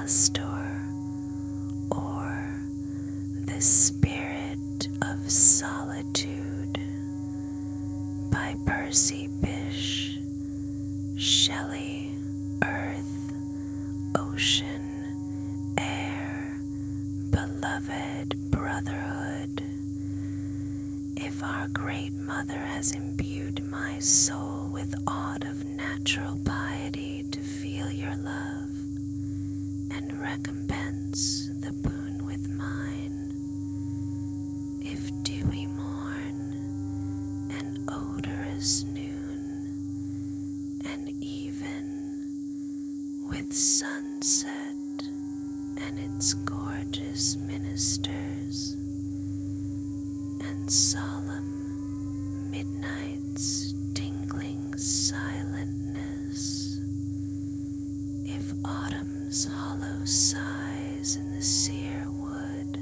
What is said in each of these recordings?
Alastor, or The Spirit of Solitude by Percy Bysshe Shelley. Earth, ocean, air, beloved brotherhood. If our Great Mother has imbued my soul with aught of natural piety to feel your love and recompense the boon with mine, if dewy morn and odorous noon, and even with sunset and its gorgeous ministers, and solemn midnight's tingling silentness, if autumn's hollow sighs in the sere wood,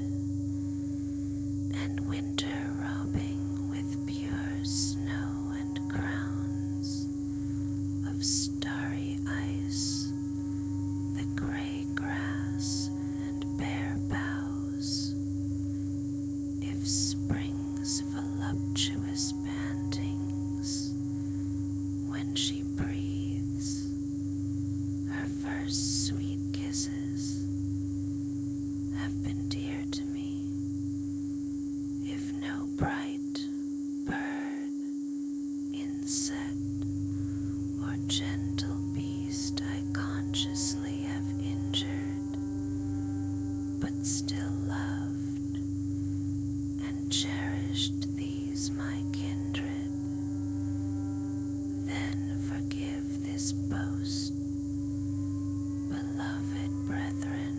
and winter robing with pure snow and crowns of starry ice, the gray grass and bare boughs, if spring's voluptuous pantings, when she breathes her first sweet kisses, have been dear to me, if no bright bird, insect, or gentle beast I consciously have injured, but still loved and cherished these my kindred, then forgive this boast, beloved brethren,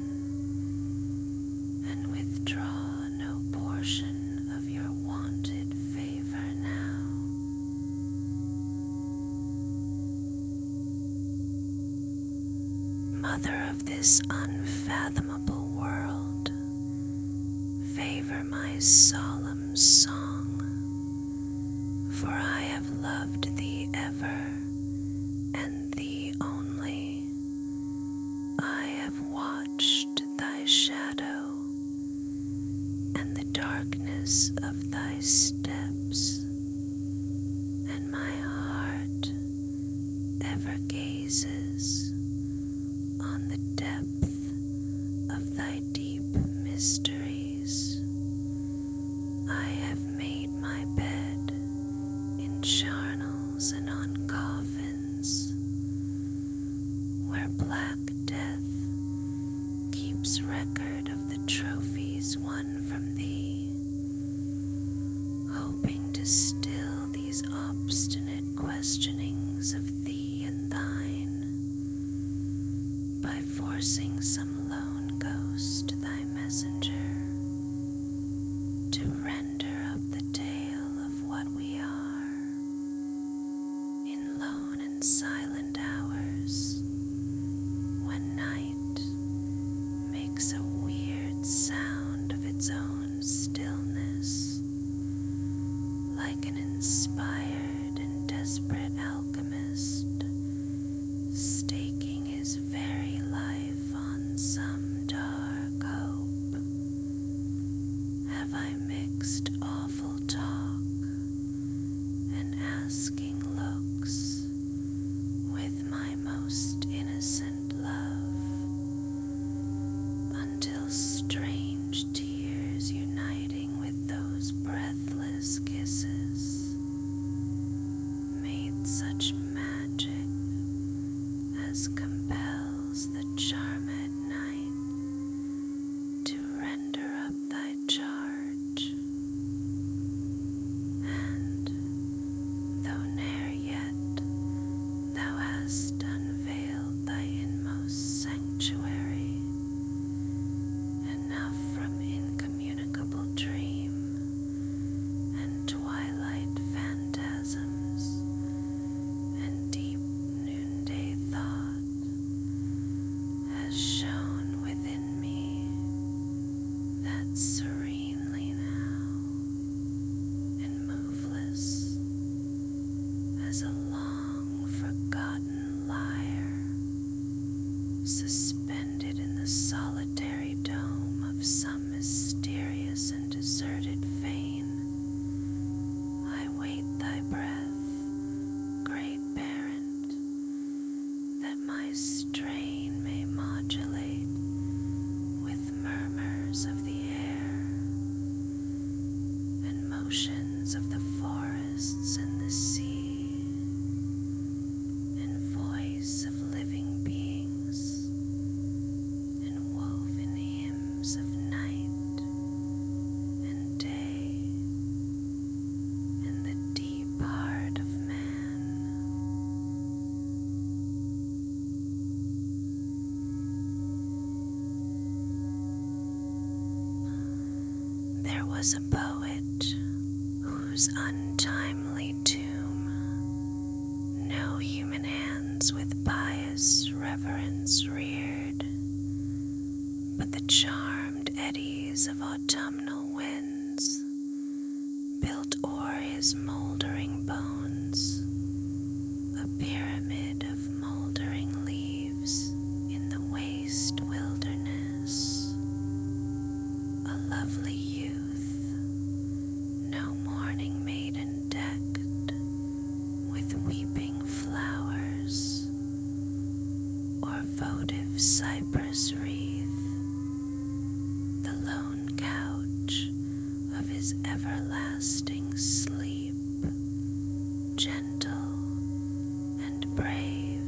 and withdraw no portion of your wonted favor now. Mother of this unfathomable world, favor my solemn song, for I have loved thee ever, and thee only. I have watched thy shadow, and the darkness of thy steps, and my heart ever gazes on the depth of thy deep mysteries. I have made my bed in charnels and on coffins, where black death keeps record of the trophies won from thee, hoping to still these obstinate questionings of thee and thine, by forcing some lone ghost thy messenger to render up the tale of what we are, in lone and silent hours, when night makes a weird sound of its own stillness, like an inspired and desperate alchemist staking his very life on some dark hope. Have I mixed awful talk and asking looks with my most innocent love, until strange tears uniting with those breathless kisses made oceans of the forests and the sea, and voice of living beings, and woven hymns of night and day, in the deep heart of man. There was a poet whose untimely tomb no human hands with pious reverence reared, but the charmed eddies of autumnal winds built o'er his mouldering bones a pyramid of mouldering leaves in the waste wilderness. A lovely youth, no mourning maiden decked with weeping flowers or votive cypress wreath, the lone couch of his everlasting sleep, gentle and brave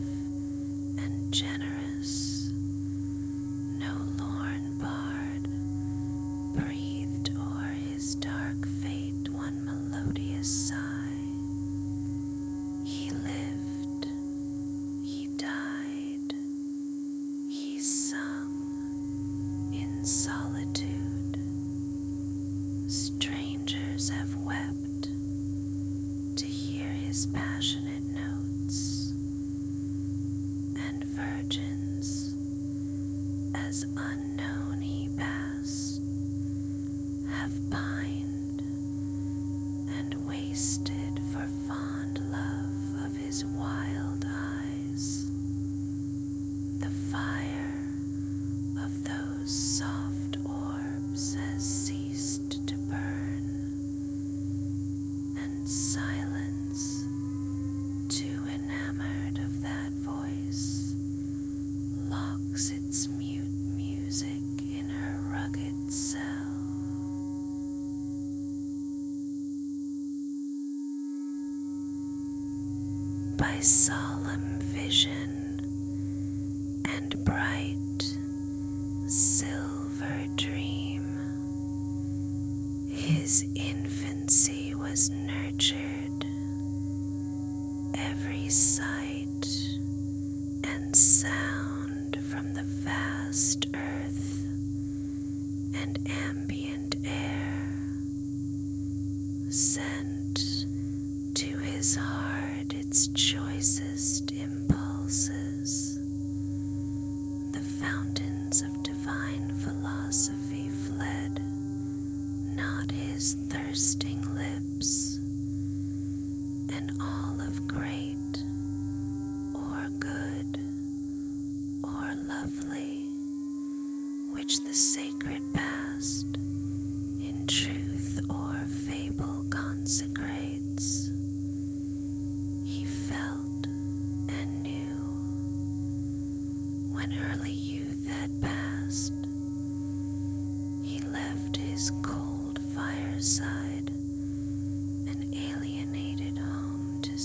and generous, no lorn bard breathed o'er his dark fate one melodious sigh. He lived, he died, he sung in solitude. Strangers have wept to hear his passionate notes, and virgins, as unknown he passed, have pined and wasted for fond love of his wild eyes. The fire of those soft orbs has ceased to burn, and silence, too enamored of that voice, locks its mute music in her rugged cell. By solemn vision and bright silver dream, his infancy was nurtured. Every sight and sound from the vast earth and ambient air sent to his heart its choicest impulses. The fountains of divine philosophy fled not his thirsting lips, and all of great or good or lovely which the sacred past in truth or fable consecrates, he felt and knew. When early youth had passed, he left his cold fireside and alienated home to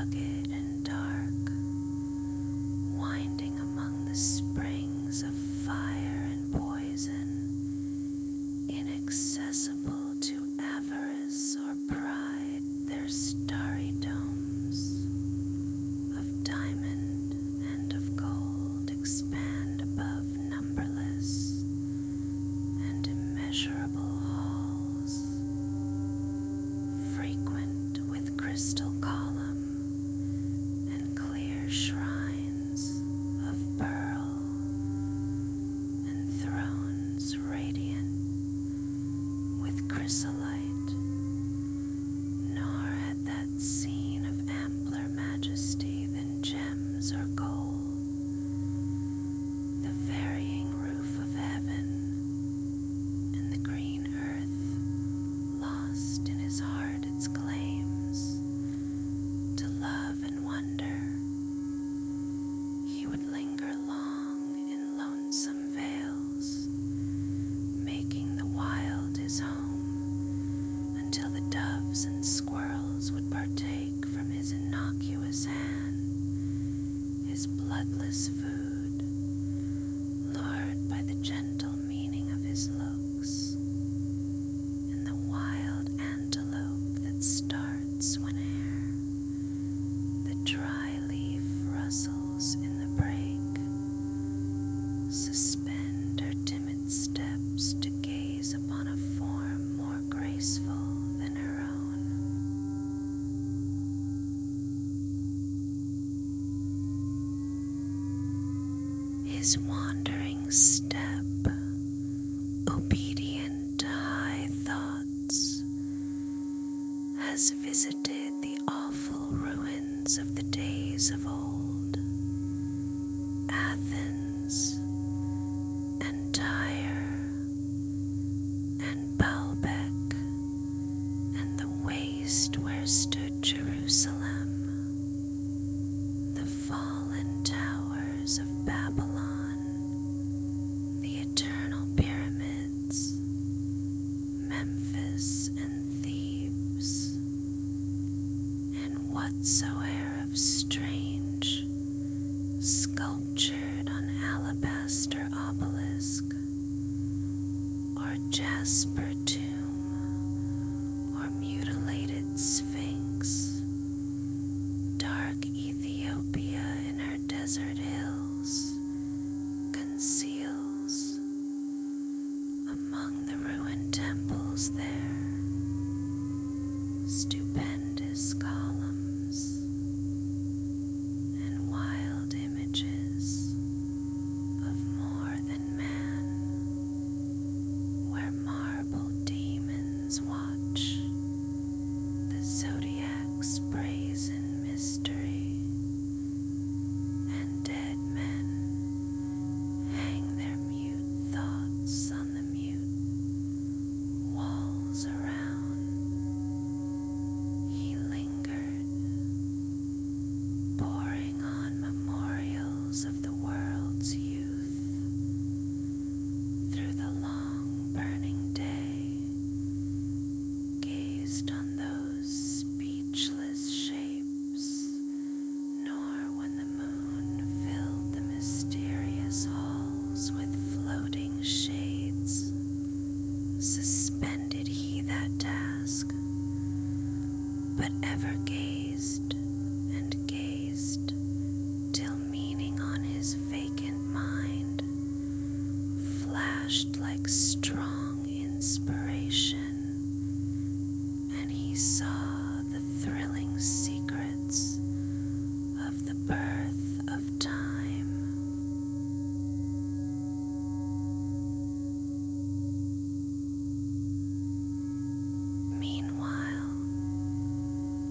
rugged and dark, winding among the springs of fire and poison, inaccessible to avarice or pride. Their starry domes of diamond and of gold expand above numberless and immeasurable halls, frequent with crystal column and clear shrines of pearl, and thrones radiant with chrysolite. Nor had that scene of ampler majesty than gems or gold. The varying roof of heaven and the green earth lost in his heart its claims to love and wonder. He would linger long in lonesome vales, making the wild his home, until the doves and squirrels would partake from his innocuous hand, his bloodless food, lured by the gentle meaning of his looks, and the wild antelope that starts whene'er the dry leaf rustles in the brake, suspend her timid steps to gaze upon a form more graceful than her own. His wandering step, obedient to high thoughts, has visited the awful ruins of the days of old, Athens and Tyre and Baalbek, and the waste where stood Jerusalem, the fallen towers of Babylon, the eternal pyramids, Memphis and Thebes, and whatsoe'er of strange, sculptured on alabaster obelisk, or jasper tomb, or mutilated sphinx, dark Ethiopia in her desert hills conceals. Among the ruined temples there, stupendous columns and wild images of more than man, where marble demons watch the zodiac's brazen mystery, and dead men hang their mute thoughts on the mute walls around. He lingered, poring on memorials of the world's youth through the long burning day, gazed on those speechless shapes, nor when the moon filled the mysterious halls with floating shades, suspended he that task, but ever gazed and gazed, till meaning on his vacant mind flashed like strong inspiration, and he saw the thrilling secrets of the birth of time. Meanwhile,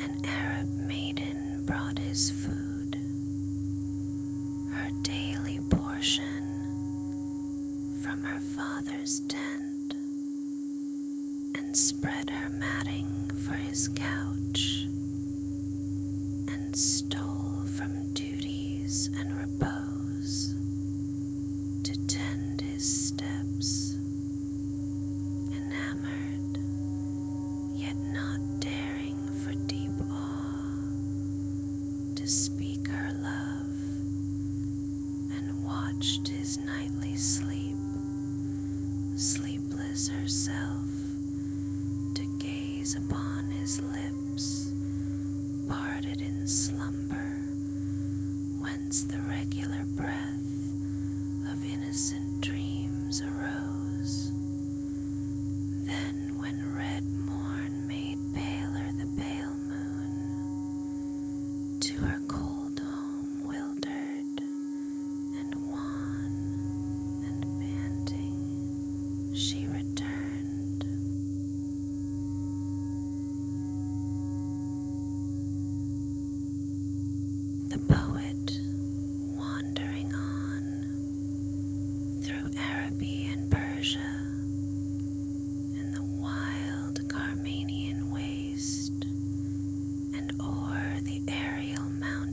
an Arab maiden brought his food, her daily portion, from her father's tent, and spread her matting for his couch, and stole from duties and repose to tend his steps, enamored, yet not daring for deep awe, her cold home wildered and wan and panting, she returned. The poet, wandering on through Araby and Persia and the wild Carmanian waste, and o'er the aerial mountains,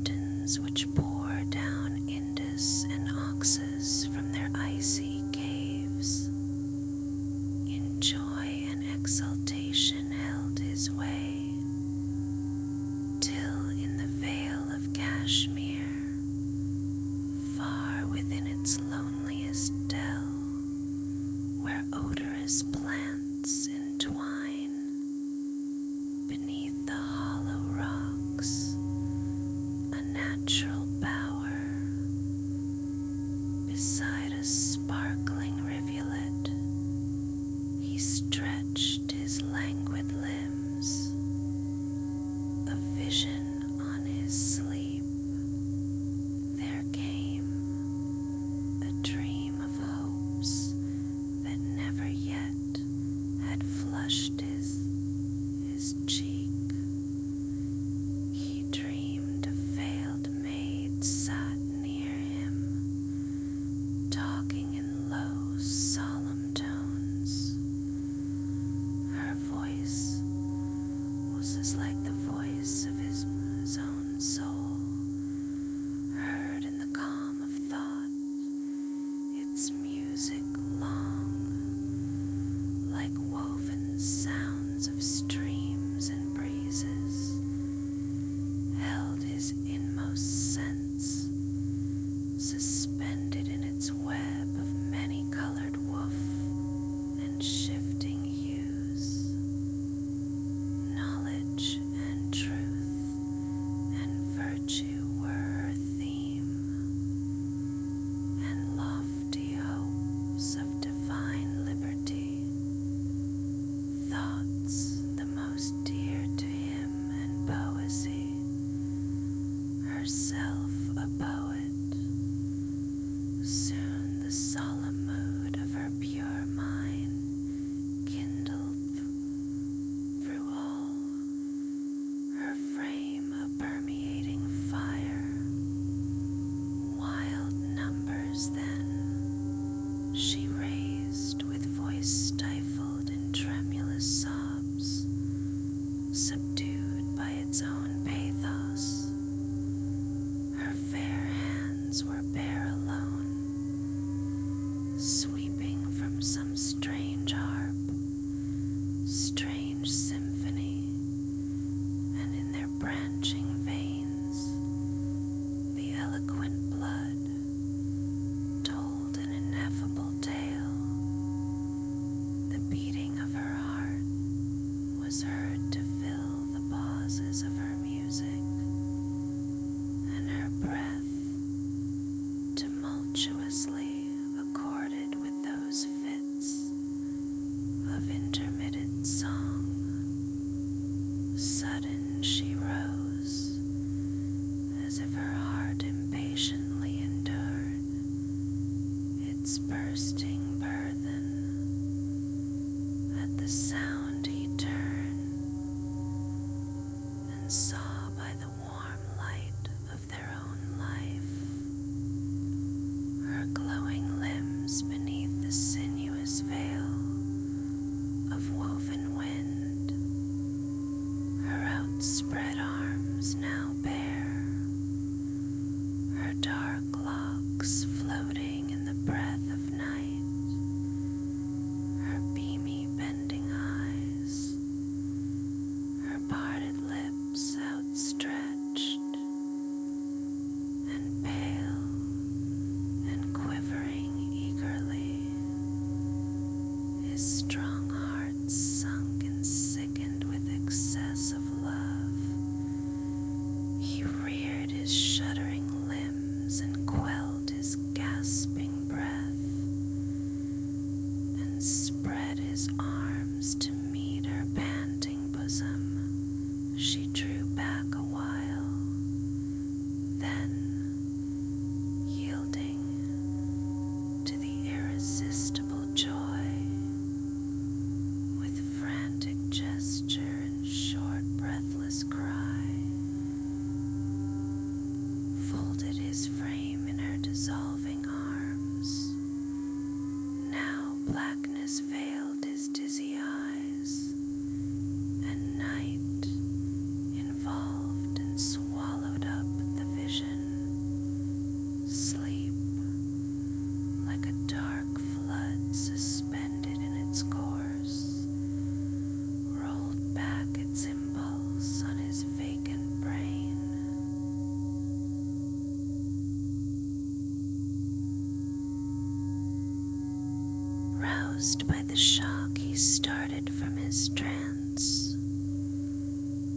roused by the shock, he started from his trance.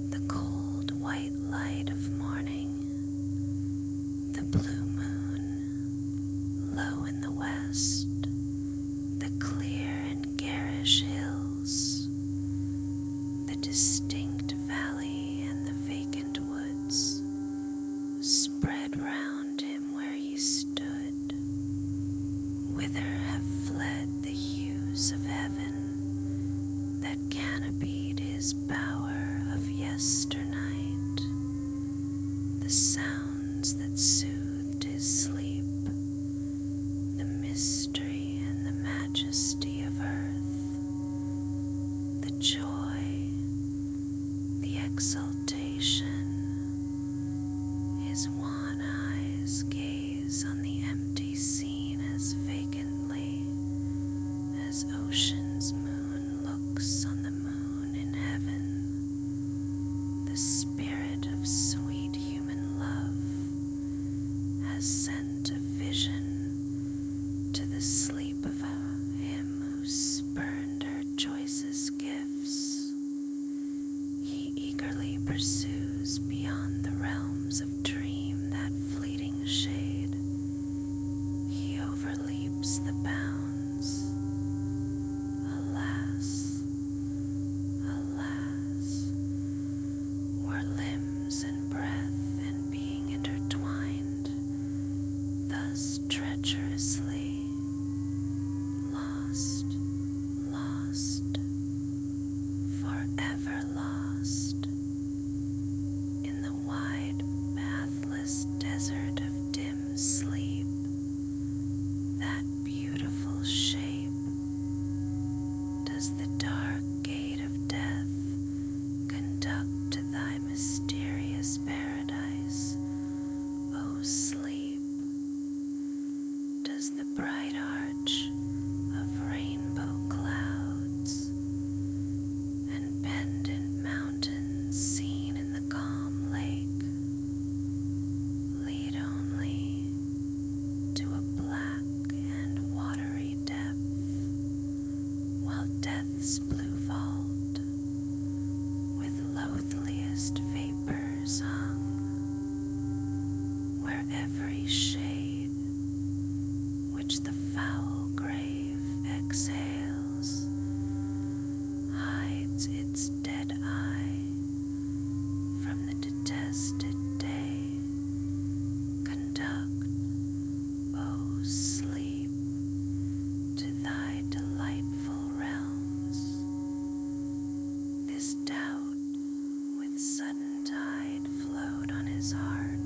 The cold white light of morning, the blue moon, low in the west, the clear and garish hills, the distinct valley and the vacant woods spread round him where he stood. Whither have fled the hues of heaven that canopied his bower of yesternight, the sounds that soothed his sleep, the mystery and the majesty of earth, the joy, the exaltation. His wan eyes gaze on the empty scene as vacantly as ocean's moon looks on the moon in heaven. The spirit of sweet human love has sent a vision to the sleep of him who spurned her choicest gifts. He eagerly pursues beyond the realms of dream that fleeting shade. He overleaps the bounds. Alas, alas, were limbs and breath and being intertwined thus treacherously, lost, lost, forever lost, in the wide, pathless desert of dim sleep, that beautiful shape. Does the dark gate of death conduct to thy mysterious paradise, O sleep? Does the bright arch of rainbow clouds and pendant mountains seen in the calm lake lead only to a black and watery depth, while death's blue vault with loathliest vapors hung, where every shade which the foul grave exhales hides its dead eye from the detested day. Conduct, O sleep, to thy delightful realms. This doubt with sudden tide flowed on his heart,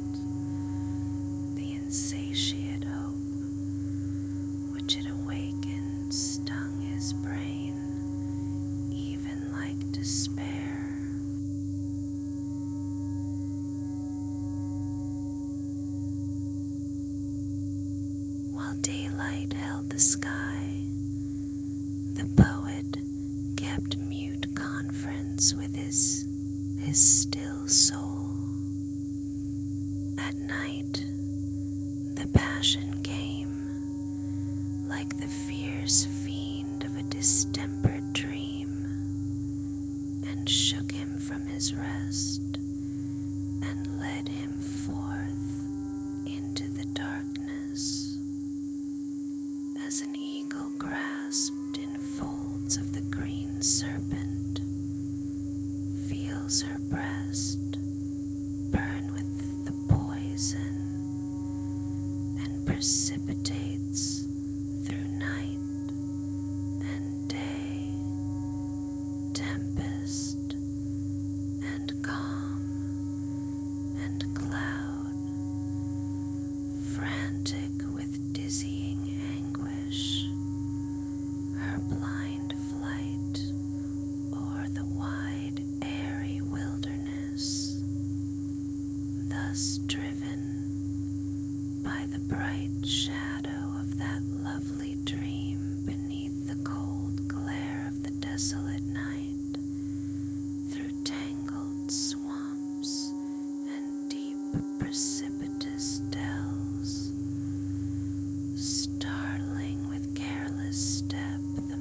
the insatiate hope which it awakened stung his brain, even like despair. While daylight held the sky, the poet kept mute conference with his still soul. At night, the passion came, like the fierce fiend of a distempered dream, and shook him from his rest, and led him forth into the darkness, as an eagle grasped in folds of the green serpent feels her breast burn with the poison, and precipitates through night and day, tempest and calm and cloud, frantic with dizzying anguish, her blind flight o'er the wide airy wilderness, thus driven by the bright shadow of that lovely dream beneath the cold glare of the desolate night, through tangled swamps and deep precipitous dells, startling with careless step the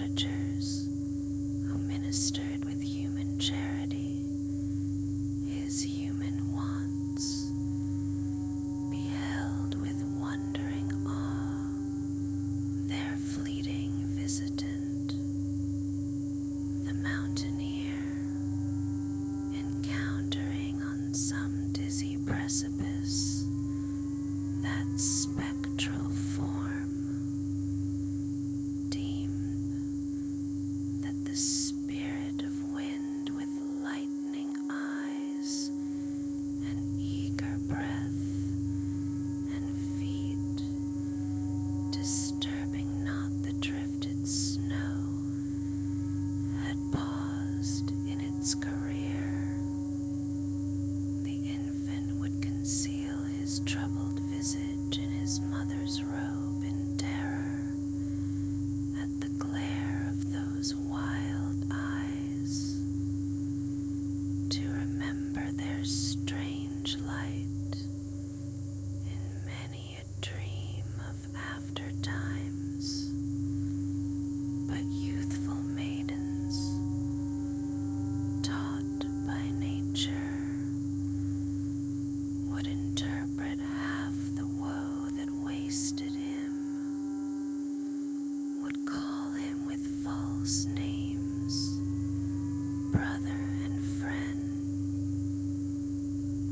cottagers who ministered with human charity his human wants, beheld with wondering awe their fleeting visitant, the mountaineer, encountering on some dizzy precipice that spectral form, deemed that the spirit of wind with lightning eyes and eager breath and feet, disturbing not the drifted snow, had paused in its career. The infant would conceal his troubled visage in his mother's robe in terror at the glare of those wild eyes, to remember their strange light in many a dream of after times. But youthful maidens, taught by nature, would interpret half the woe that wasted him, would call him with false names, brother and friend,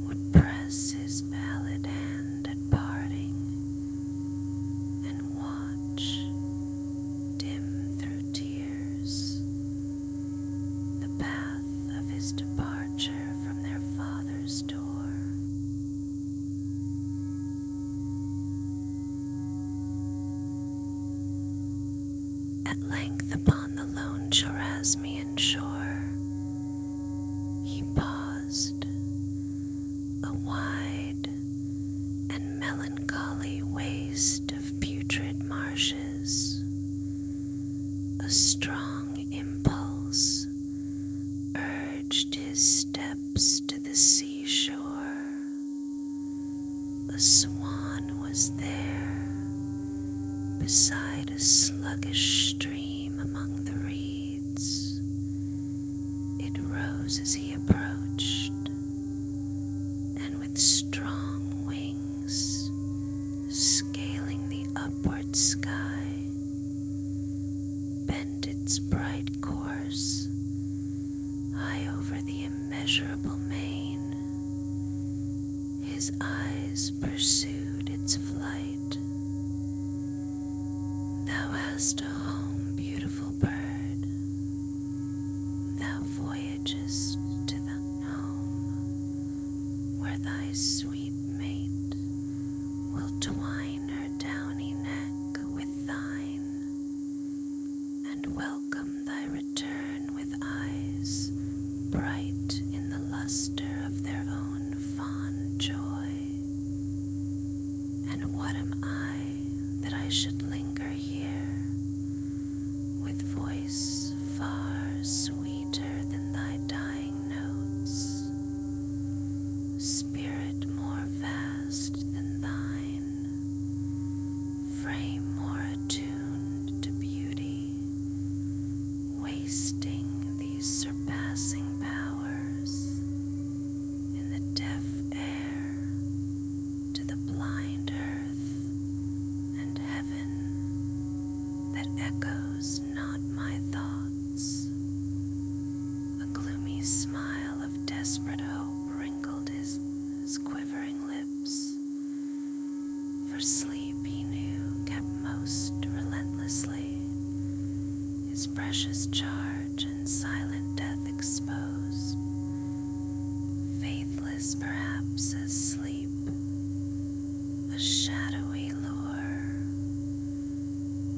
would press his pallid hand at parting, and watch, dim through tears, the path of his departure from their father's door. At length upon the lone Chorasmian shore, he paused, a wide and melancholy waste of putrid marshes. A strong impulse urged his steps to the seashore. A swan was there, beside a sluggish stream among the reeds. It rose as he approached, and with strong wings, scaling the upward sky, bent its bright course high over the immeasurable main. His eyes pursued its flight. Thou hast a home, beautiful bird. Thou voyagest to the home where thy sweet mate will twine her downy neck with thine, and welcome thy return with eyes bright in the luster of their own fond joy. And what am I that I should linger here, with voice far sweeter than thy dying notes, spirit more vast than thine, frame more attuned to beauty, wasting these surpassing powers in the deaf air to the blind earth and heaven that echoes not my thoughts. A gloomy smile of desperate hope wrinkled his quivering lips, for sleep he knew kept most relentlessly his precious charge and silent death exposed, faithless perhaps as sleep, a shadowy lure,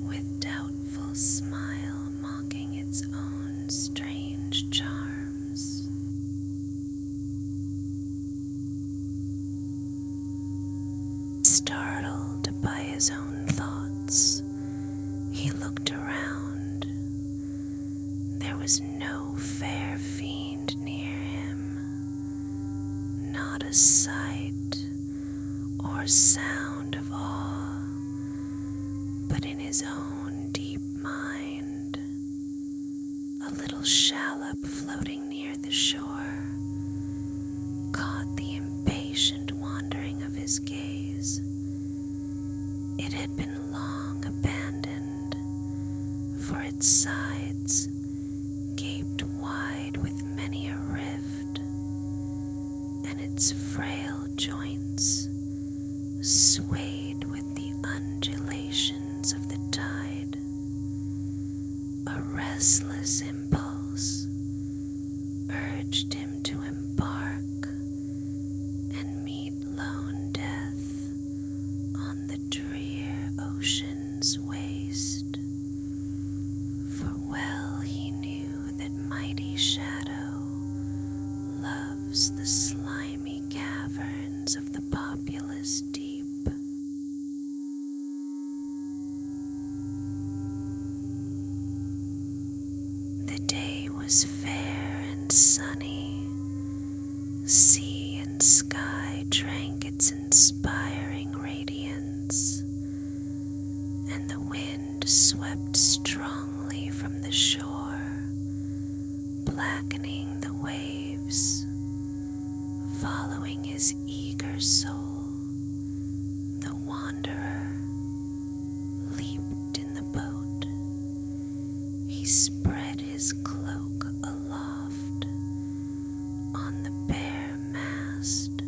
with doubtful smile mocking its own strange charms. Startled by his own thoughts, he looked around. There was no fair fiend near him, not a sight or sound of awe, but in his own deep mind A little shallop floating near the shore caught the impatient wandering of his gaze. It had been long abandoned, for its sides gaped wide with many a rift, and its frail joints swayed with the undulations of the tide. A restless impulse urged him to embark and meet lone death on the drear ocean's waste. For well he knew that mighty shadow loves the slimy caverns of the populous deep. The day was fair and sunny. Sea and sky drank its inspiring radiance, and the wind swept strongly from the shore, blackening the waves. Following his eager soul, the wanderer leaped in the boat. He spread his cloak aloft on the bare mast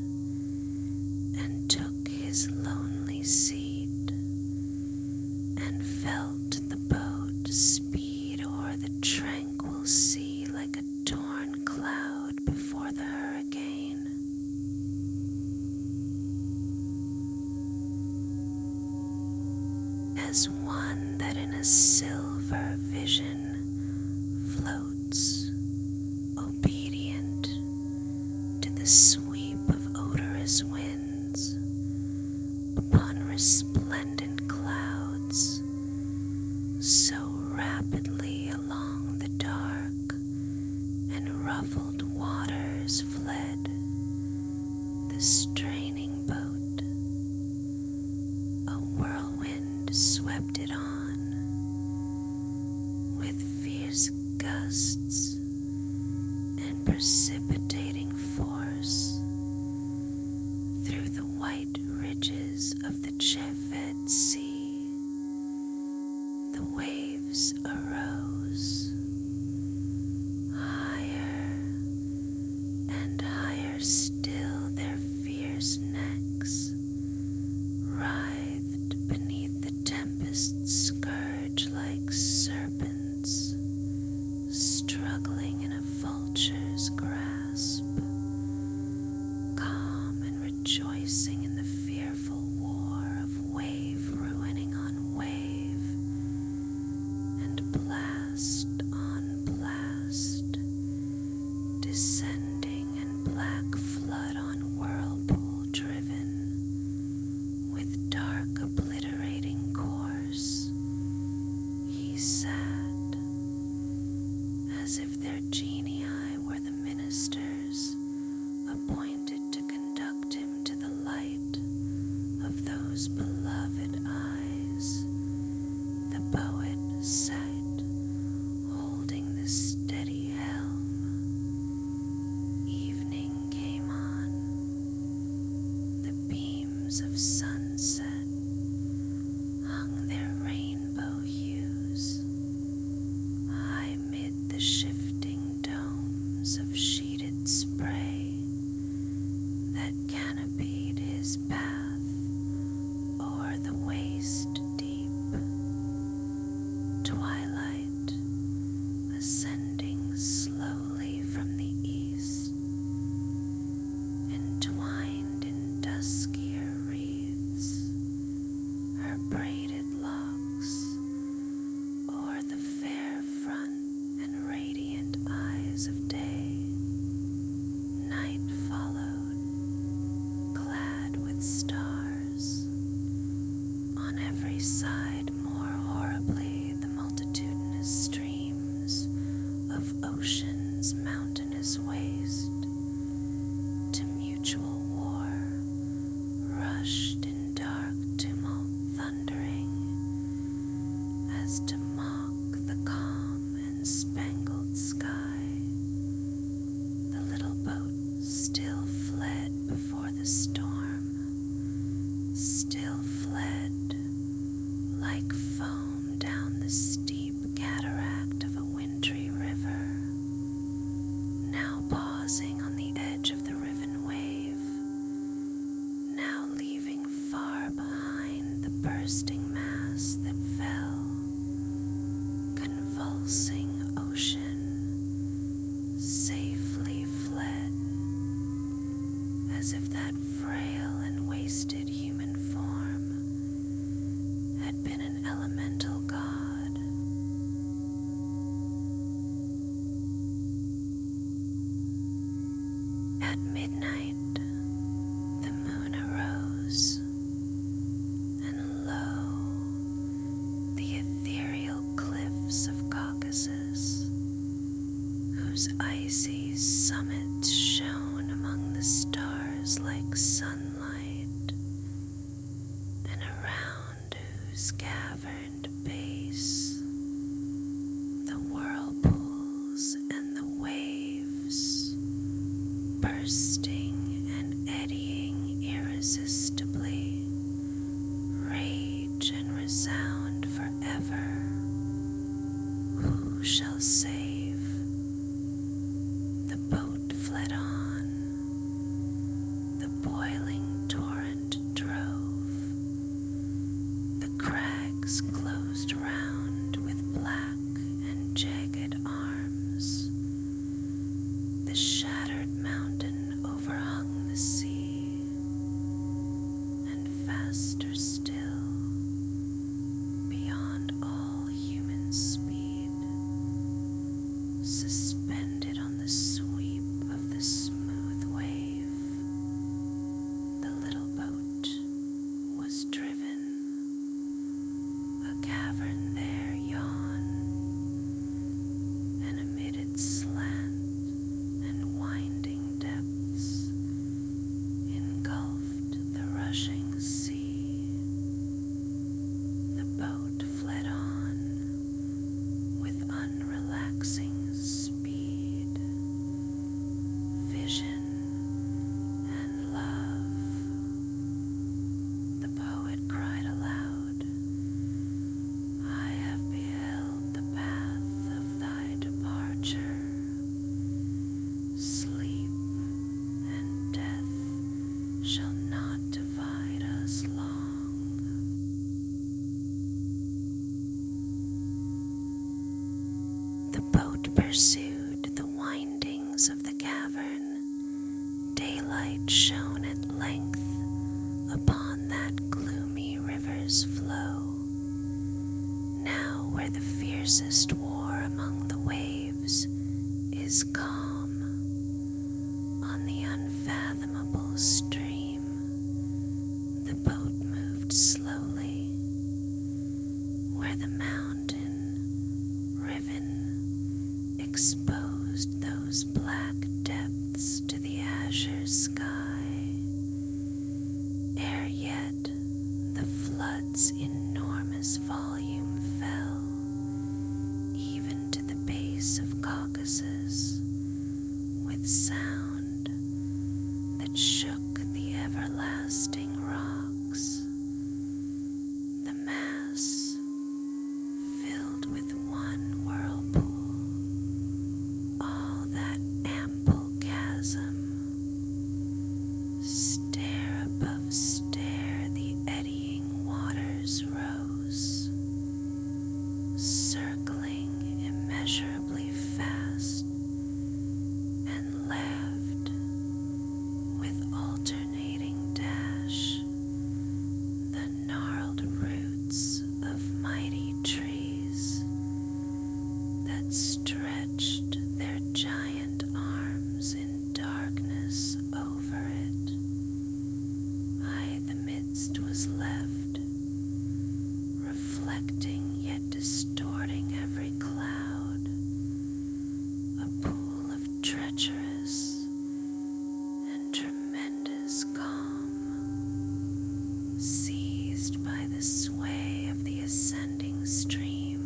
and took his lonely seat, and felt the boat speed o'er the tranquil sea like a torn cloud before the hurricane. As one that in a silver vision floats, obedient to the sweep of odorous winds, upon resplendent clouds, so rapidly along the dark and ruffled waters fled the straining boat. A whirlwind swept it on with fierce gusts and precipitating force through the white ridges of the chef-fed sea. The waves arose higher and higher still, their fierce necks writhed beneath the tempest's scourge like serpents struggling in a vulture's grasp, calm and rejoicing in the fearful war of wave ruining on wave, and blast on blast, descending and black flood on whirlpool driven, with dark obliterating course. He sat as if their genii were the ministers appointed to conduct him to the light of those beloved eyes. The poet sat holding the steady helm. Evening came on. The beams of sunset hung their rainbow hues high mid the shifting domes of sheeted spray that canopied his path o'er the waste deep. Twilight ascending slowly from the east, entwined in duskier wreaths her braided locks o'er the fair front and radiant eyes of day. Night followed, clad with stars. On every side, more horribly, the multitudinous streams of ocean's mountainous waste. To mutual war rushed in dark tumult, thundering as to mock the calm and spangled bursting mass that fell, convulsing ocean, safely fled, as if that frail and wasted human form had been an elemental god. At midnight, the moon arose, and lo, the ethereal cliffs of Caucasus, whose icy summits shone among the stars like sunlight, and around whose caverned base the whirlpools and the waves, bursting and eddying irresistibly, rage and resound forever. Who shall save? The boat fled on, the boiling torrent drove, the crags closed round with black and jagged arms, the shattered mountain overhung the sea, and faster still, beyond all human speed, suspended on the sweep of the smooth wave, the little boat was driven. A cavern there yawned, and amid its slant and winding depths engulfed the rushing sea. The boat fled on with unrelaxing speed, vision and love. The poet cried aloud, I have beheld the path of thy departure. Sleep and death shall not divide us long. The boat pursued the windings of the cavern. Daylight shone at length upon that gloomy river's flow. Now where the fiercest war among the waves is calm, on the unfathomable stream, the boat moved slowly, where the mountain, riven, exposed those black depths to the azure sky. Ere yet the flood's enormous volume fell, even to the base of Caucasus, with sound that shook the everlasting rocks. The mass, filled with one whirlpool, all that ample chasm, stair above stair the eddying waters rose, circling immeasurably fast, and laved with alternating dash the gnarled roots of mighty trees that stretched their giant arms in darkness over it. Aye, the midst was left, reflecting yet distorting every cloud, a pool of treacherous and tremendous calm, seized by the sway of the ascending stream,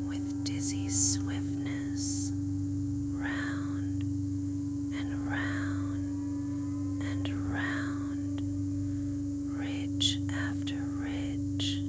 with dizzy swiftness, round and round and round, ridge after ridge,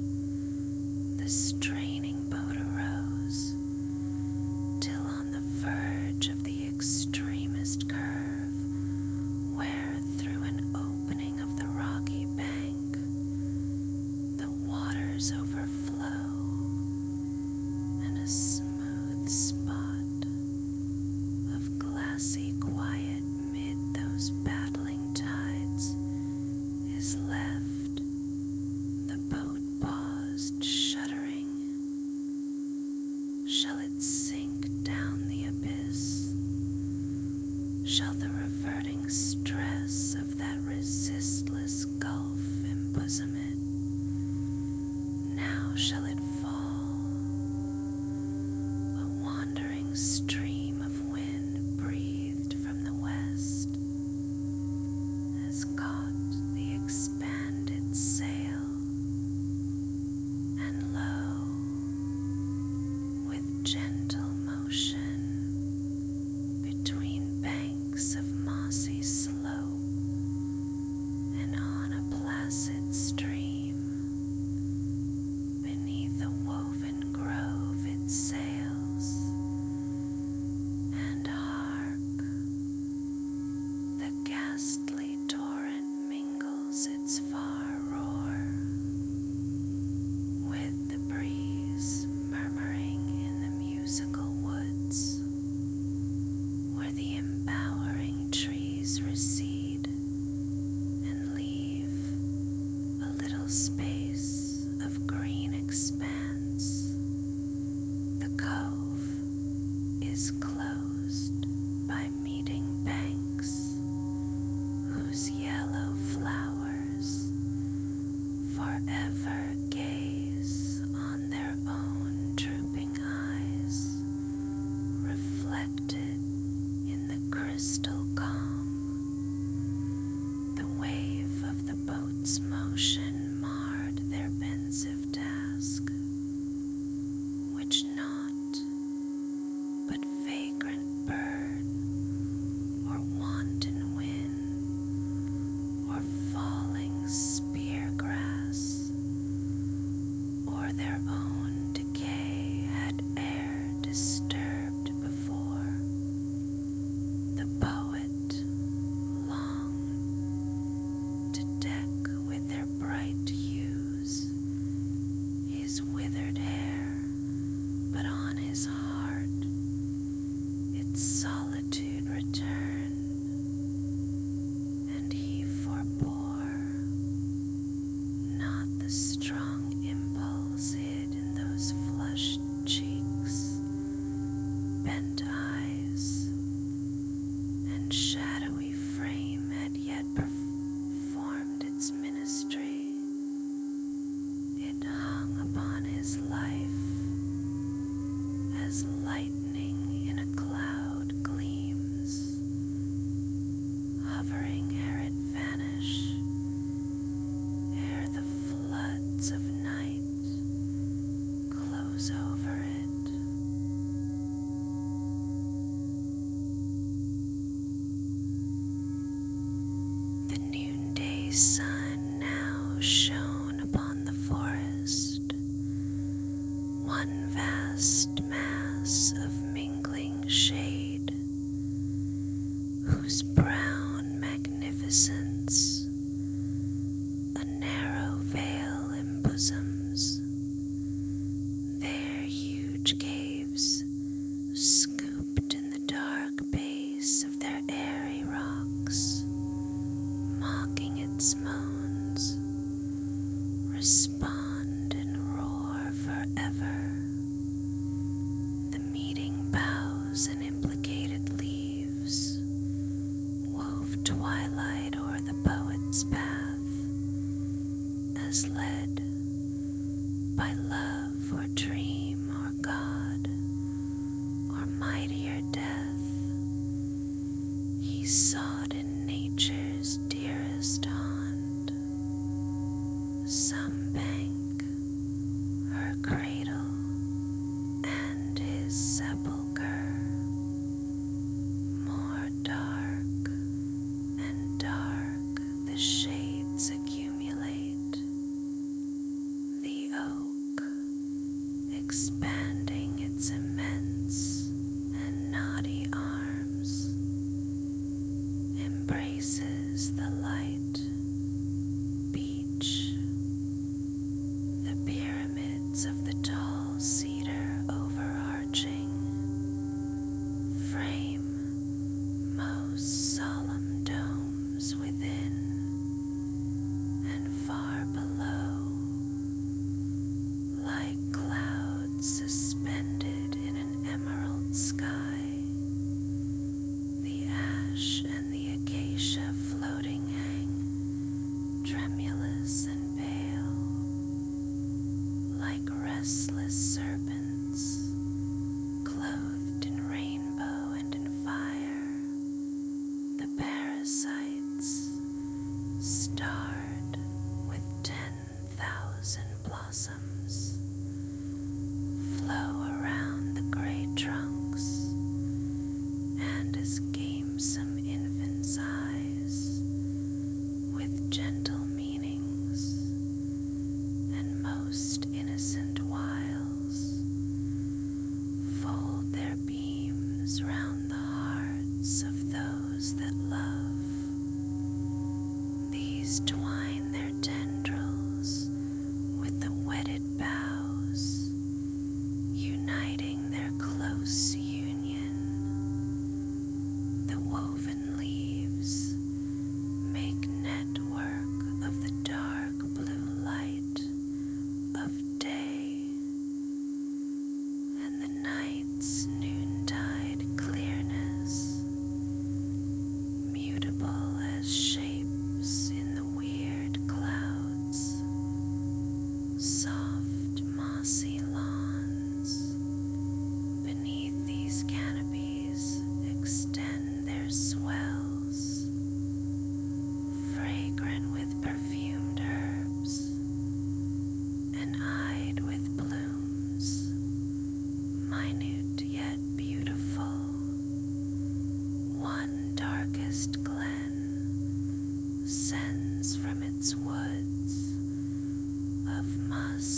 respond and roar forever. The meeting boughs and implicated leaves wove twilight o'er the poet's path, as led by love or dream or God or mightier death. He sought in nature's dearest haunt, some bank, her cradle, and his sepulchre. More dark and dark the shades accumulate, the oak, expanding its immense and knotty arms, embraces the light beech. The pyramids of the tall cedar overarching frame most solemn domes within, and far below, like clouds suspended in an emerald sky, the ash and the acacia floating hang, tremulous and pale, like restless serpents, clothed in rainbow and in fire. The parasites, starred with 10,000 blossoms, flow around the gray trunks, and as gamesome infants' eyes, with gentle meanings and most innocent wiles, fold their beams round the hearts of those that love. These twine their tendrils with the wedded boughs, uniting their close union. The woven leaves make network of the dark blue light of day, and the night's noontide clearness, mutable as shapes in the weird clouds, soft mossy lawns. Beneath these canopies extend their swells, fragrant with perfumed herbs, and eyed with blooms, minute yet beautiful. One darkest glen sends from its woods of musk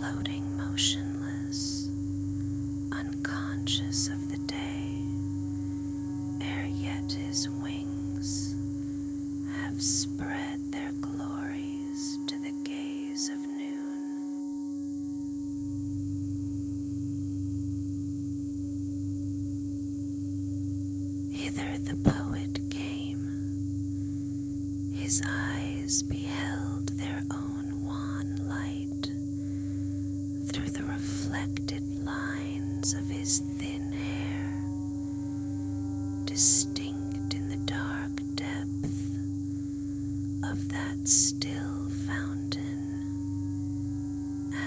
floating motionless, unconscious of the day, ere yet his wings have spread their glories to the gaze of noon. Hither the poet came, his eyes beheld their own wan light through the reflected lines of his thin hair, distinct in the dark depth of that still fountain,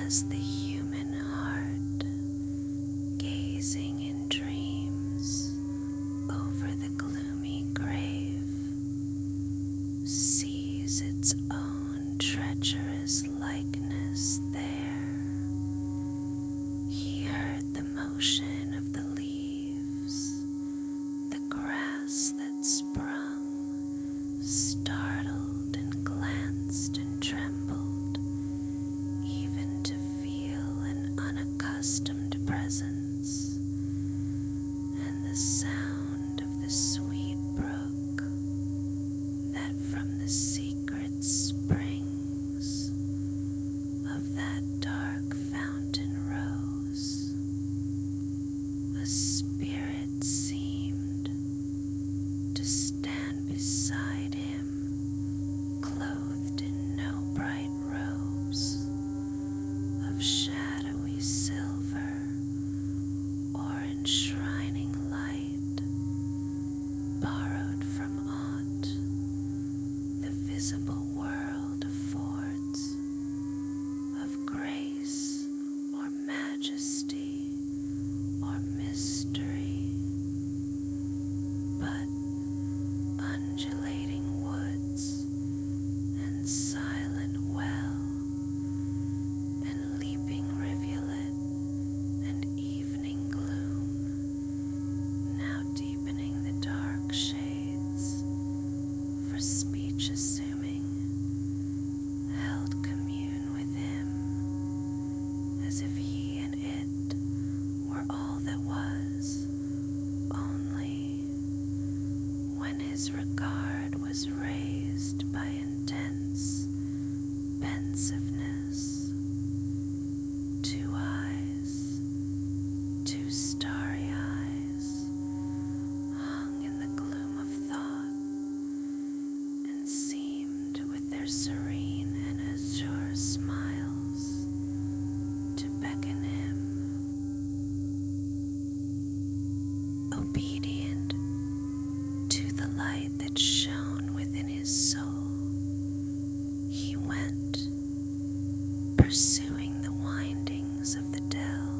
as the human heart, gazing in dreams over the gloomy grave, sees its own treacherous likeness there. He heard the motion of the leaves, the grass that sprung, startled and glanced and trembled, even to feel an unaccustomed presence, and the sound of the sweet brook that from the secret springs of that dark fountain rose. A spirit seemed to stand beside him, clothed in no bright robes of shadowy silver or enshrining light, borrowed from aught the visible world affords of grace or majesty or mystery, but undulating woods and silent well and leaping rivulet and evening gloom, now deepening the dark shades, for speech assuming, held commune with him, as if he and it were all that was, only when his regard was raised by intense pensiveness, two eyes, two starry eyes, hung in the gloom of thought, and seemed with their serene and azure smiles to beckon him. Obedient to the light that shone within his soul, he went, pursuing the windings of the dell.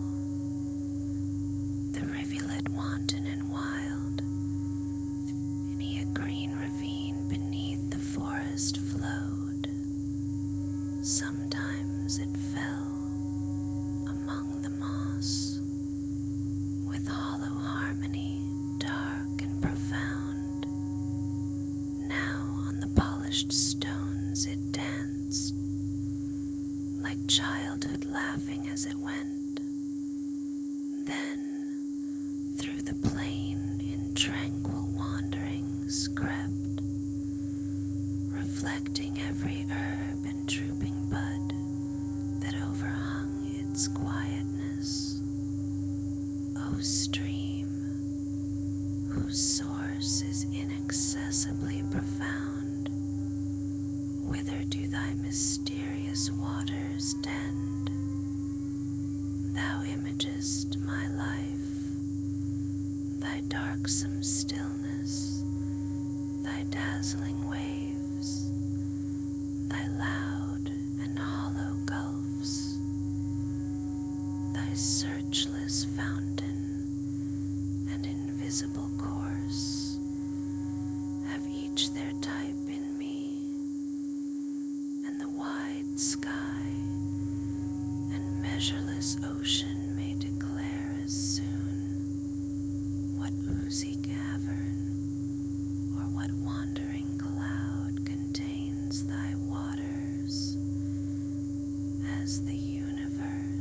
The rivulet wanton and wild, any a green ravine beneath the forest flowed. Sometimes it fell among the moss, with hollow harmony dark and profound. Now on the polished stones it danced, like childhood laughing as it went. Then through the plain in tranquil wanderings crept, reflecting every herb and drooping bud that overhung its quietness. O stream, whose source is inaccessibly profound, whither do thy mysterious waters tend? Thou imagest my life, thy darksome stillness, thy dazzling waves, thy loud and hollow gulfs, thy searchless fountain and invisible course, have each their type in me, and the wide sky and measureless ocean may declare as soon what oozy cavern or what wandering cloud contains thy waters, as the universe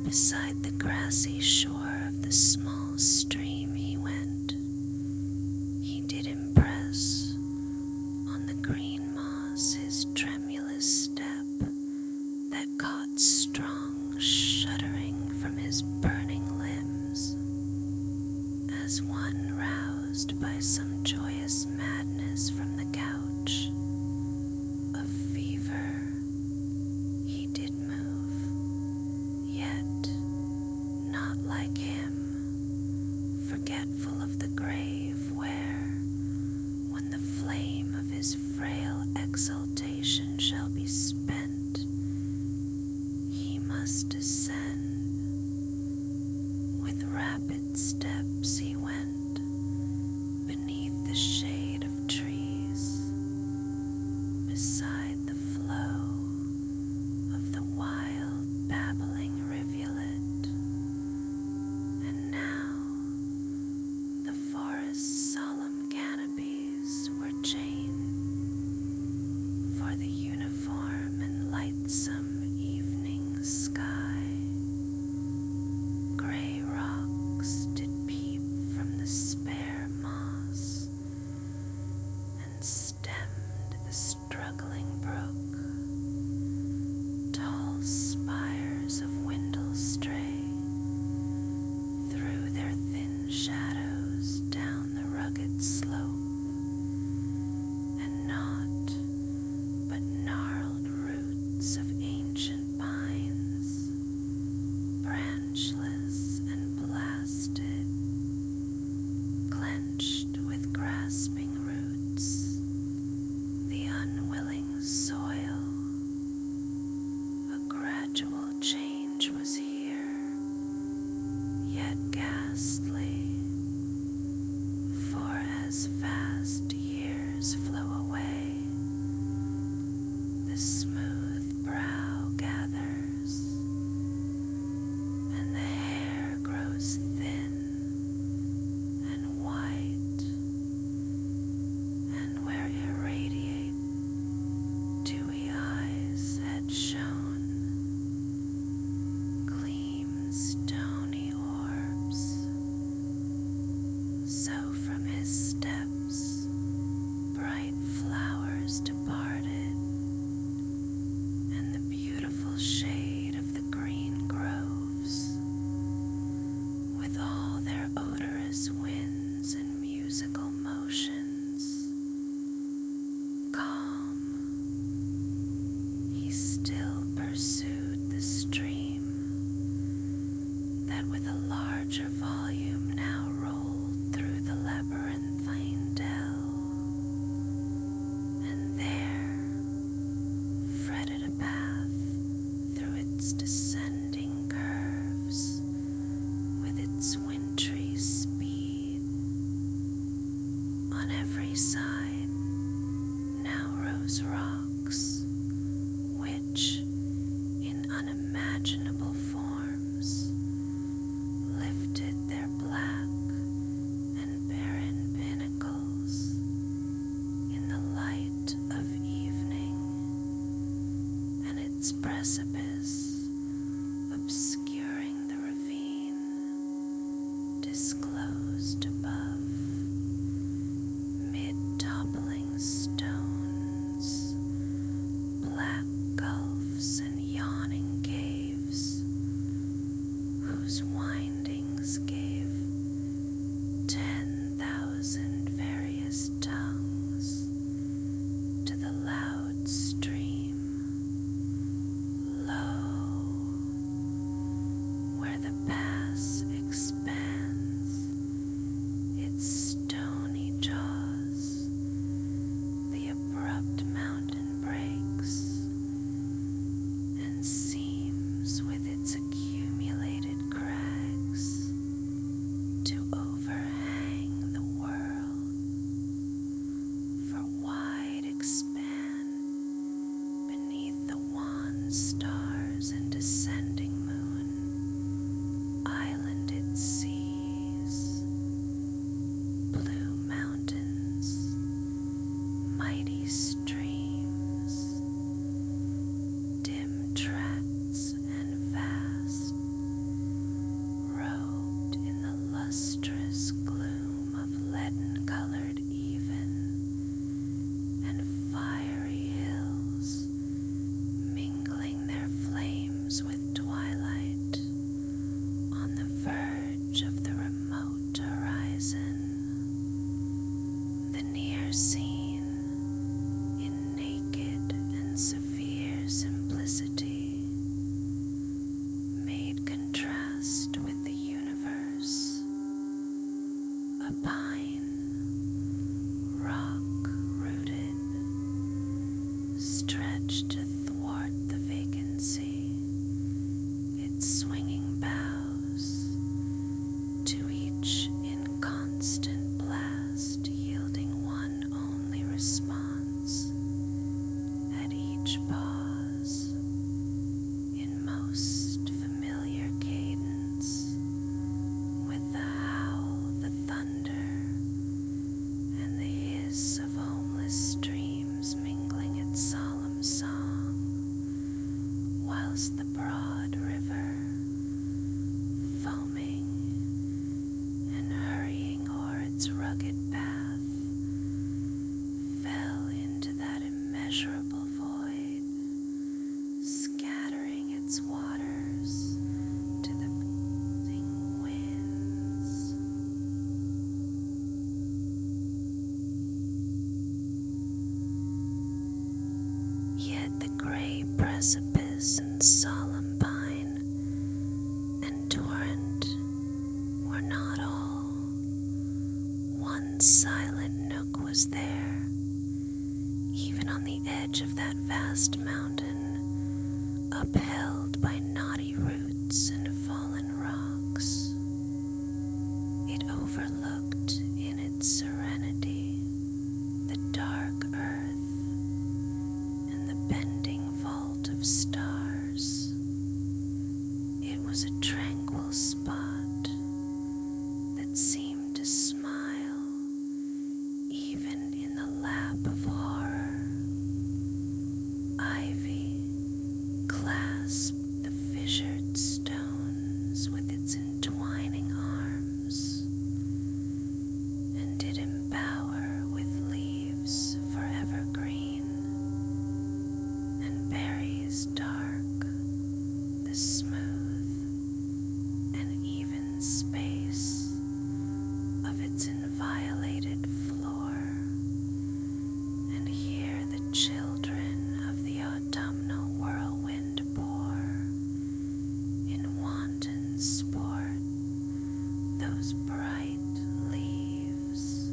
Beside the grassy shore of the small stream he went. He did impress on the green moss his tremulous step, that caught strong shuddering from his burning limbs, as one roused by some joyous madness from the couch of fever. He did move, yet not like cypress and solemn pine and torrent were not all. One silent nook was there, even on the edge of that vast mountain, upheld by knotty roots and fallen rocks. It overlooked in its serenity the dark earth and the bending vault of stars. It was a tranquil spot that seemed to smile even in the lap of horror. Ivy clasped the fissured stones with its entwining arms, and did embower with leaves forever green and berries dark the smooth and even space of its inviolated floor. And here the children of the autumnal whirlwind bore in wanton sport those bright leaves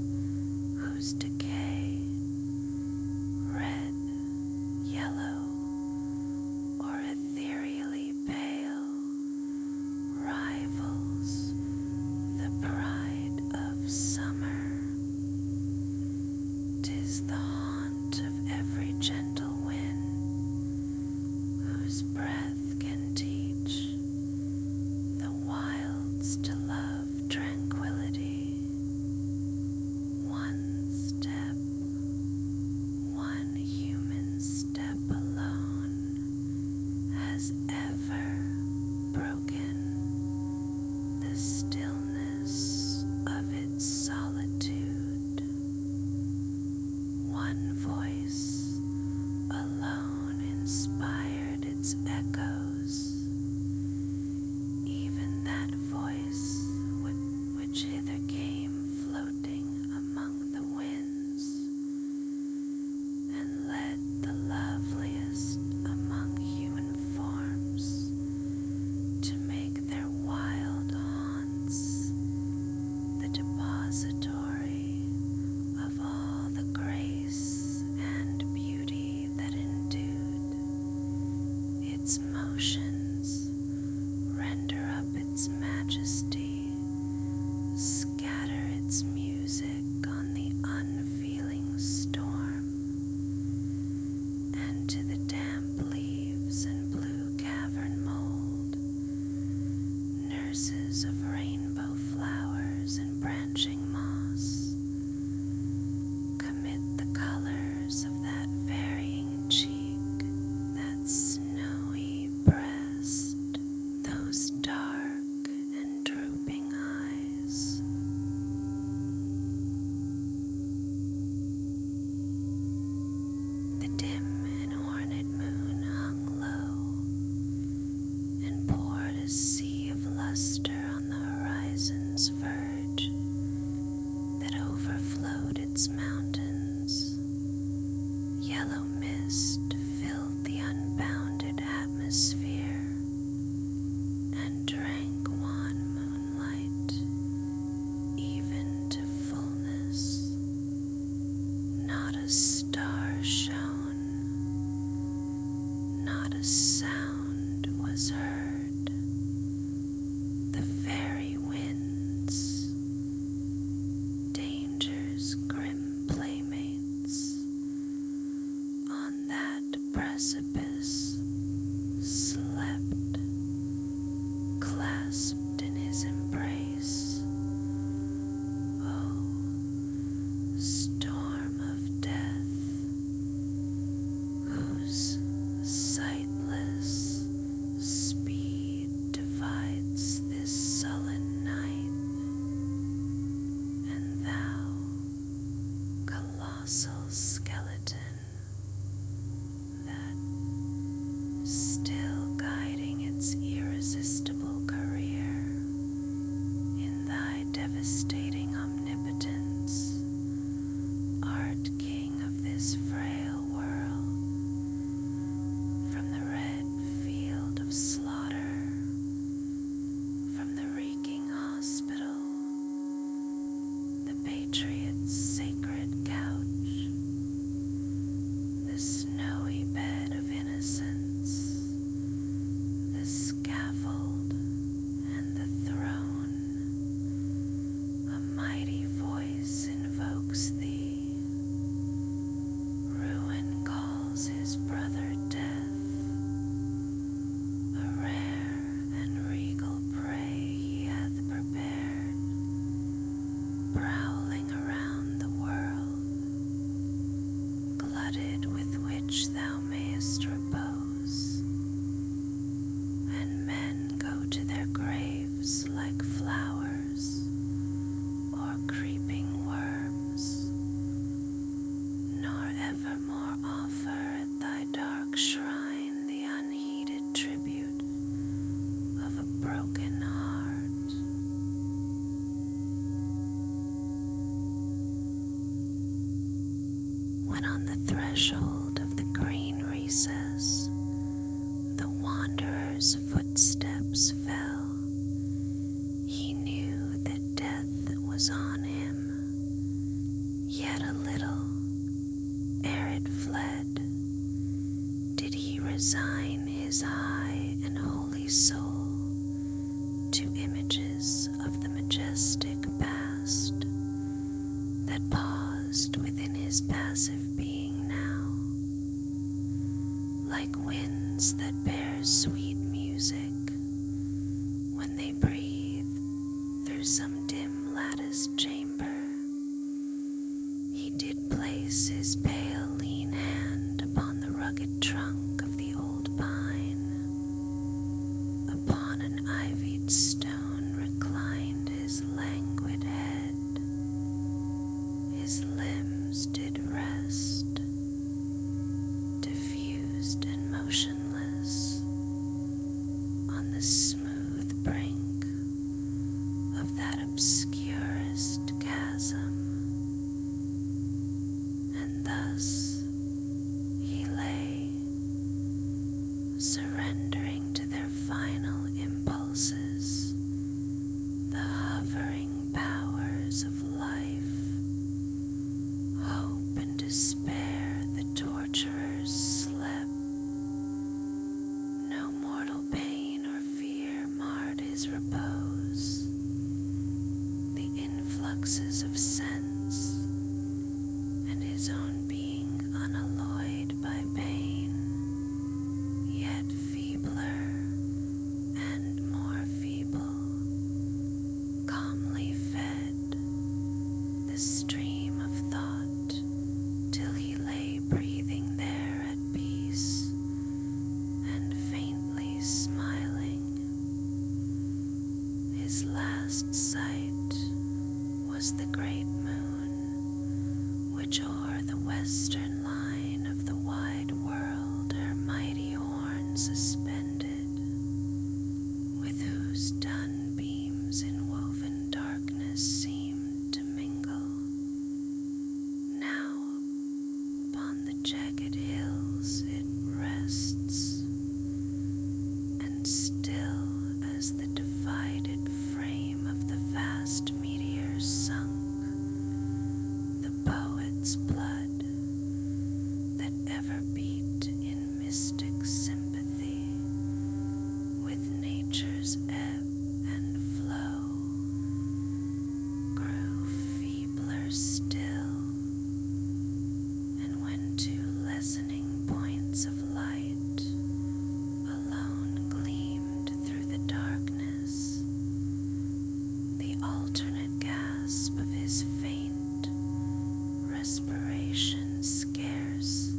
whose decay, red, yellow, or ethereally pale, rivals the pride of summer. 'Tis the haunt of every gentle wind, whose breath can teach the wilds to love tranquility. One step, one human step alone has ever broken the stillness of its solitude. One voice alone inspired its echoes, even that voice which hither came floating among the winds, and led the loveliest among human forms to make their wild haunts the depository of all the grace and beauty that endued its motions, render up its majesty, scatter its music on the unfeeling storm, and to the damp leaves and blue cavern mold, nurses of rainbow flowers and branching moss, commit the colors of that varying cheek, that snowy breast, those dark and drooping eyes. The dim and ornate moon hung low, and poured a sea of luster on the horizon's verge that overflowed its mountains. Yellow mist filled the unbounded atmosphere, and drank wan moonlight even to fullness. Not a star shone, not a sound was heard. The very winds, danger's grim playmates, on that precipice slept, clasped in his embrace. Oh, storm of death, whose sightless speed divides this sullen night, and thou, colossal skeleton, that threshold of the green recess, the wanderer's footsteps fell. He knew that death was on him, yet a little, ere it fled, did he resign his high and holy soul to images of the majestic past that paused within his passive being now, like winds that bear sweet music when they breathe through some dim latticed chamber. He did place his pale lean hand upon the rugged trunk of the old pine. Upon an ivied stone reclined his languid head. His limbs did rest, diffused and motionless, on the smooth brink of that obscurest chasm. And thus he lay, surrendering to their final impulses the hovering powers of life. Hope and despair the torturers slept. No mortal pain or fear marred his repose. The influxes of sense and his own being unalloyed by pain, yet feebler and more feeble, calmly fed the stream of thought till he lay breathing there at peace and faintly smiling. His last sight was the great moon, which o'er the western line of the wide world her mighty horn suspended, with whose dun beams in woven darkness seemed to mingle. Now upon the jagged hills it rests, and still as the divided frame of the vast meteor sunk, the poet's blood that ever beat in mystic sympathy with nature's ebb and flow grew feebler still, and when two lessening points of light alone gleamed through the darkness, the alternate gasp of his faint respiration scarce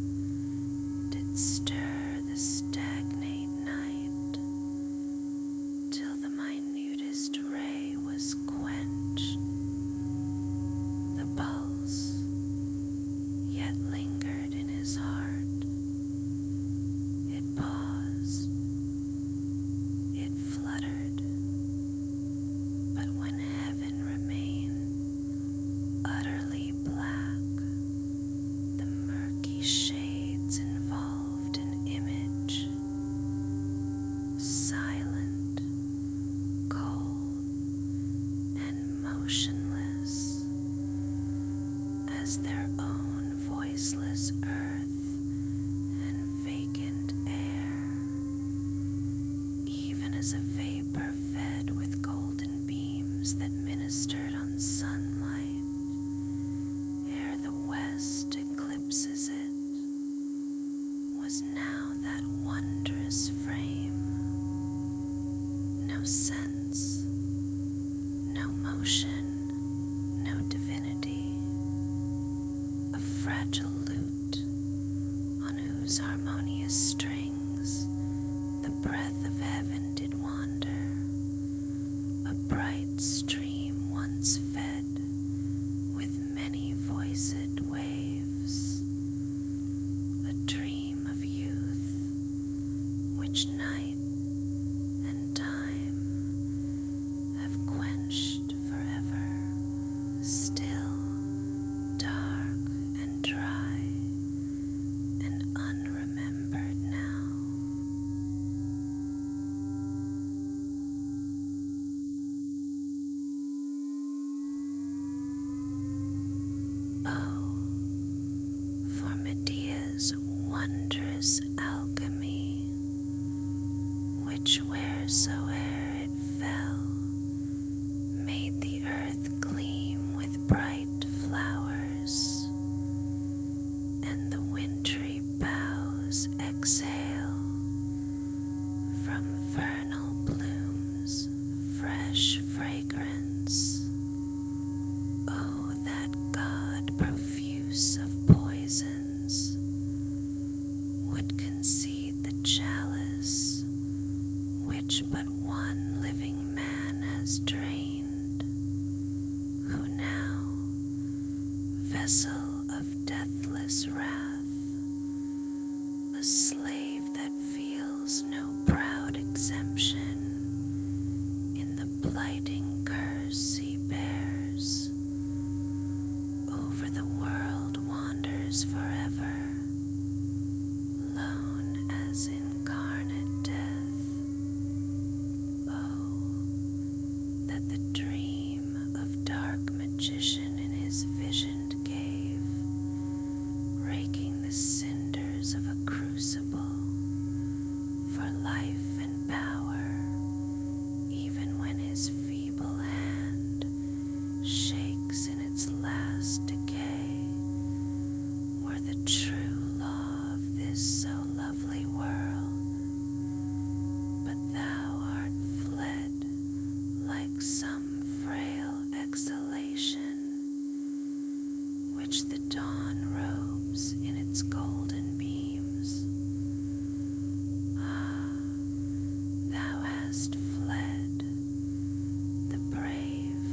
a slave that feels no proud exemption in the blighting curse he bears. Over the world wanders forever, lone as incarnate death. Oh, that the dream of dark magician in his visioned cave, raking the cinders of a crucible for life and power, even when his feeble hand shakes in its last decay, were the true law of this so lovely world. But thou art fled like some frail exhalation, which the dawn robes in its golden beams. Ah, thou hast fled, the brave,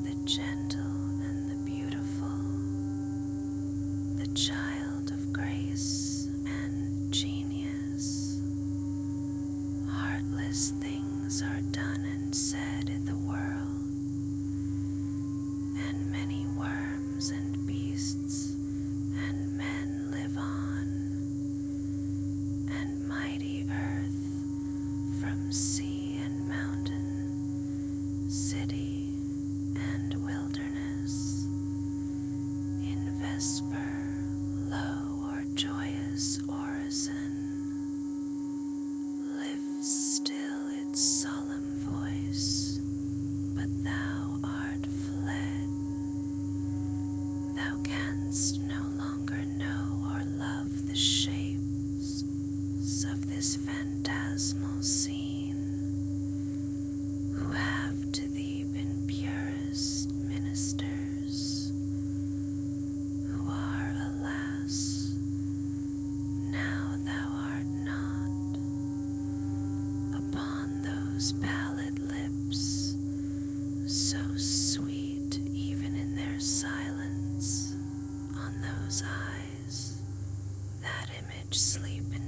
the gentle, and the beautiful, the child of grace and genius. Heartless things are done and said in the world, and many worms and beasts and men live on, and mighty earth from sea and mountain, city and wilderness, in vesper, low or joyous orison, lifts still its solemn voice. But thou art fled. Thou canst no longer know or love the shapes of this phantasmal scene, who have to thee been purest ministers, who are, alas, now thou art not. Upon those pallid lips, so sweet even in their silence, on those eyes, that image sleep in